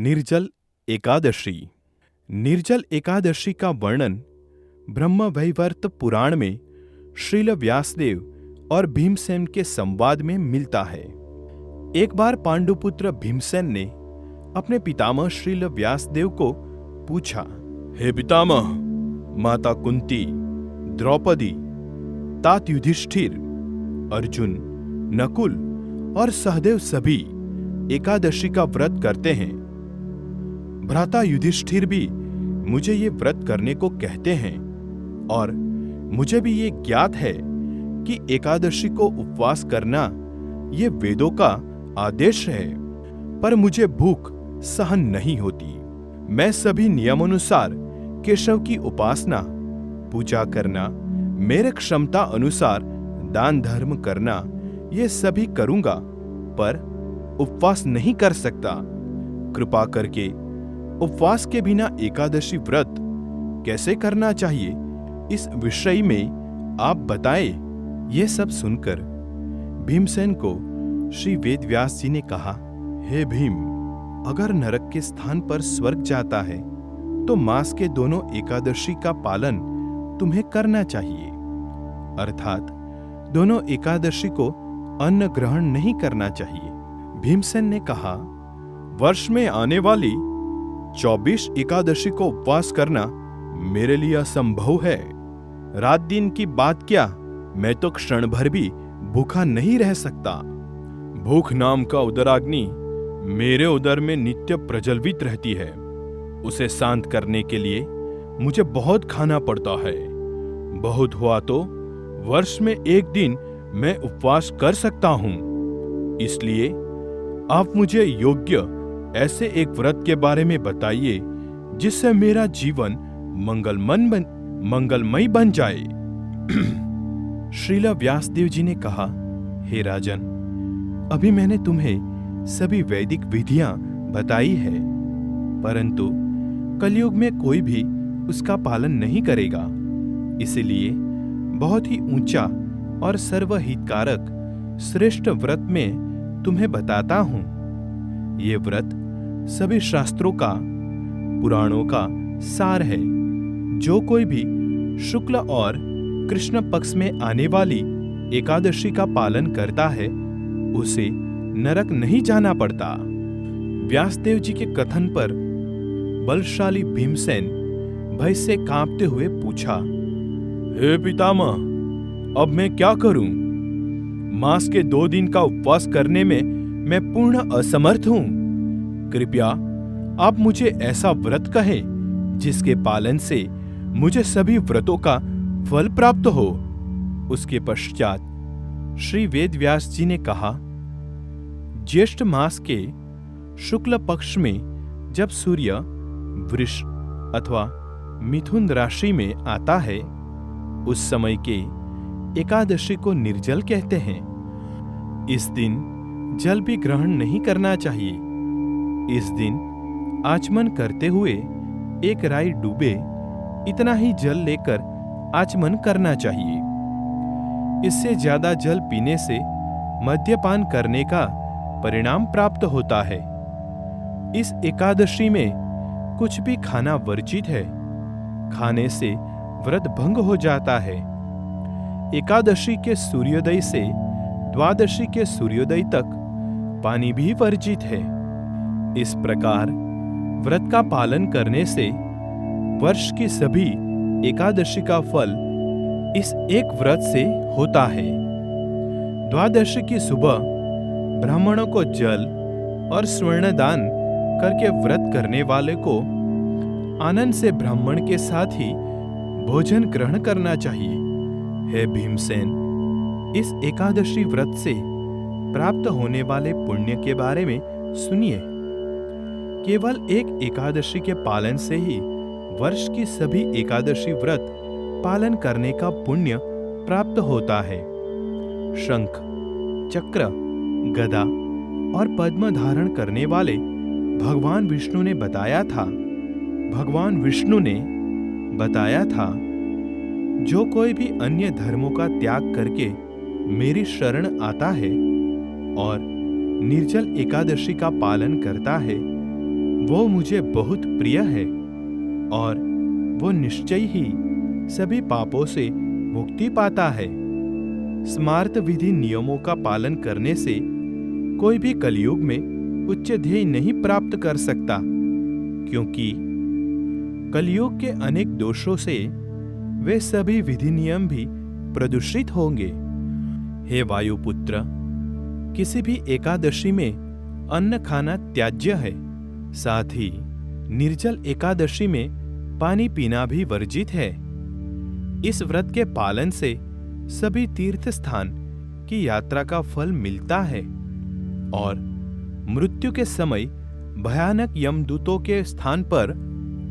निर्जल एकादशी। निर्जल एकादशी का वर्णन ब्रह्मवैवर्त पुराण में श्रील व्यासदेव और भीमसेन के संवाद में मिलता है। एक बार पांडुपुत्र भीमसेन ने अपने पितामह श्रील व्यासदेव को पूछा, हे पितामह, माता कुंती, द्रौपदी, तात युधिष्ठिर, अर्जुन, नकुल और सहदेव सभी एकादशी का व्रत करते हैं। भ्राता युधिष्ठिर भी मुझे ये व्रत करने को कहते हैं और मुझे भी ये ज्ञात है कि एकादशी को उपवास करना ये वेदों का आदेश है, पर मुझे भूख सहन नहीं होती। मैं सभी नियमानुसार केशव की उपासना, पूजा करना, मेरे क्षमता अनुसार दान धर्म करना ये सभी करूंगा, पर उपवास नहीं कर सकता। कृपा करके उपवास के बिना एकादशी व्रत कैसे करना चाहिए, इस विषय में आप बताएं। ये सब सुनकर भीमसेन को श्री वेदव्यास जी ने कहा, हे भीम, अगर नरक के स्थान पर स्वर्ग जाता है तो मास के दोनों एकादशी का पालन तुम्हें करना चाहिए, अर्थात दोनों एकादशी को अन्न ग्रहण नहीं करना चाहिए। भीमसेन ने कहा, वर्ष में आने वाली 24 एकादशी को उपवास करना मेरे लिए असंभव है। रात दिन की बात क्या, मैं तो क्षण भर भी भूखा नहीं रह सकता। भूख नाम का उदराग्नि मेरे उदर में नित्य प्रज्वलित रहती है। उसे शांत करने के लिए मुझे बहुत खाना पड़ता है। बहुत हुआ तो वर्ष में एक दिन मैं उपवास कर सकता हूं। इसलिए आप मुझे योग्य ऐसे एक व्रत के बारे में बताइए जिससे मेरा जीवन मंगलमय बन जाए। श्रील व्यासदेव जी ने कहा, हे राजन, अभी मैंने तुम्हें सभी वैदिक विधियां बताई है, परंतु कलयुग में कोई भी उसका पालन नहीं करेगा। इसलिए बहुत ही ऊंचा और सर्वहितकारक श्रेष्ठ व्रत में तुम्हें बताता हूं। ये व्रत सभी शास्त्रों का, पुराणों का सार है। जो कोई भी शुक्ल और कृष्ण पक्ष में आने वाली एकादशी का पालन करता है उसे नरक नहीं जाना पड़ता। व्यासदेव जी के कथन पर बलशाली भीमसेन भय से कांपते हुए पूछा, हे पितामह, अब मैं क्या करूं? मास के 2 दिन का उपवास करने में मैं पूर्ण असमर्थ हूं। कृपया आप मुझे ऐसा व्रत कहें जिसके पालन से मुझे सभी व्रतों का फल प्राप्त हो। उसके पश्चात श्री वेदव्यास जी ने कहा, ज्येष्ठ मास के शुक्ल पक्ष में जब सूर्य वृष अथवा मिथुन राशि में आता है, उस समय के एकादशी को निर्जल कहते हैं। इस दिन जल भी ग्रहण नहीं करना चाहिए। इस दिन आचमन करते हुए एक राई डूबे इतना ही जल लेकर आचमन करना चाहिए। इससे ज्यादा जल पीने से मद्यपान करने का परिणाम प्राप्त होता है। इस एकादशी में कुछ भी खाना वर्जित है। खाने से व्रत भंग हो जाता है। एकादशी के सूर्योदय से द्वादशी के सूर्योदय तक पानी भी वर्जित है। इस प्रकार व्रत का पालन करने से वर्ष की सभी एकादशी का फल इस एक व्रत से होता है। द्वादशी की सुबह ब्राह्मणों को जल और स्वर्ण दान करके व्रत करने वाले को आनंद से ब्राह्मण के साथ ही भोजन ग्रहण करना चाहिए। हे भीमसेन, इस एकादशी व्रत से प्राप्त होने वाले पुण्य के बारे में सुनिए। केवल एक एकादशी के पालन से ही वर्ष की सभी एकादशी व्रत पालन करने का पुण्य प्राप्त होता है। शंख, चक्र, गदा और पद्म धारण करने वाले भगवान विष्णु ने बताया था, जो कोई भी अन्य धर्मों का त्याग करके मेरी शरण आता है और निर्जल एकादशी का पालन करता है, वो मुझे बहुत प्रिय है और वो निश्चय ही सभी पापों से मुक्ति पाता है। स्मार्त विधि नियमों का पालन करने से कोई भी कलयुग में उच्च ध्येय नहीं प्राप्त कर सकता, क्योंकि कलयुग के अनेक दोषों से वे सभी विधि नियम भी प्रदूषित होंगे। हे वायुपुत्र, किसी भी एकादशी में अन्न खाना त्याज्य है। साथ ही निर्जल एकादशी में पानी पीना भी वर्जित है। इस व्रत के पालन से सभी तीर्थ स्थान की यात्रा का फल मिलता है और मृत्यु के समय भयानक यमदूतों के स्थान पर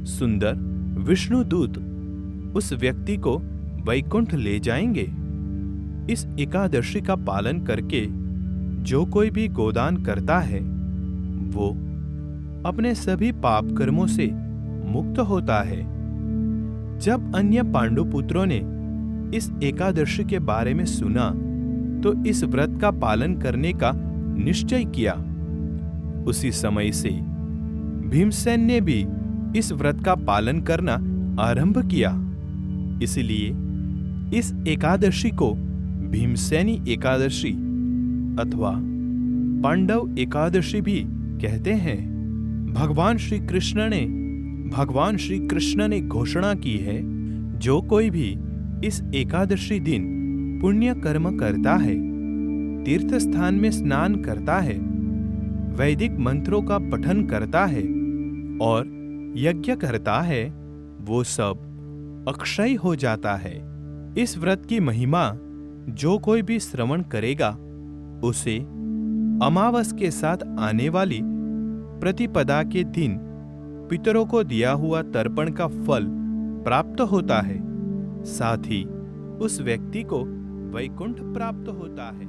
सुंदर विष्णुदूत उस व्यक्ति को वैकुंठ ले जाएंगे। इस एकादशी का पालन करके जो कोई भी गोदान करता है वो अपने सभी पाप कर्मों से मुक्त होता है। जब अन्य पांडुपुत्रों ने इस एकादशी के बारे में सुना तो इस व्रत का पालन करने का निश्चय किया। उसी समय से भीमसेन ने भी इस व्रत का पालन करना आरंभ किया। इसलिए इस एकादशी को भीमसेनी एकादशी अथवा पांडव एकादशी भी कहते हैं। भगवान श्री कृष्ण ने घोषणा की है, जो कोई भी इस एकादशी दिन पुण्य कर्म करता है, तीर्थ स्थान में स्नान करता है, वैदिक मंत्रों का पठन करता है और यज्ञ करता है, वो सब अक्षय हो जाता है। इस व्रत की महिमा जो कोई भी श्रवण करेगा उसे अमावस के साथ आने वाली प्रतिपदा के दिन पितरों को दिया हुआ तर्पण का फल प्राप्त होता है। साथ ही उस व्यक्ति को वैकुंठ प्राप्त होता है।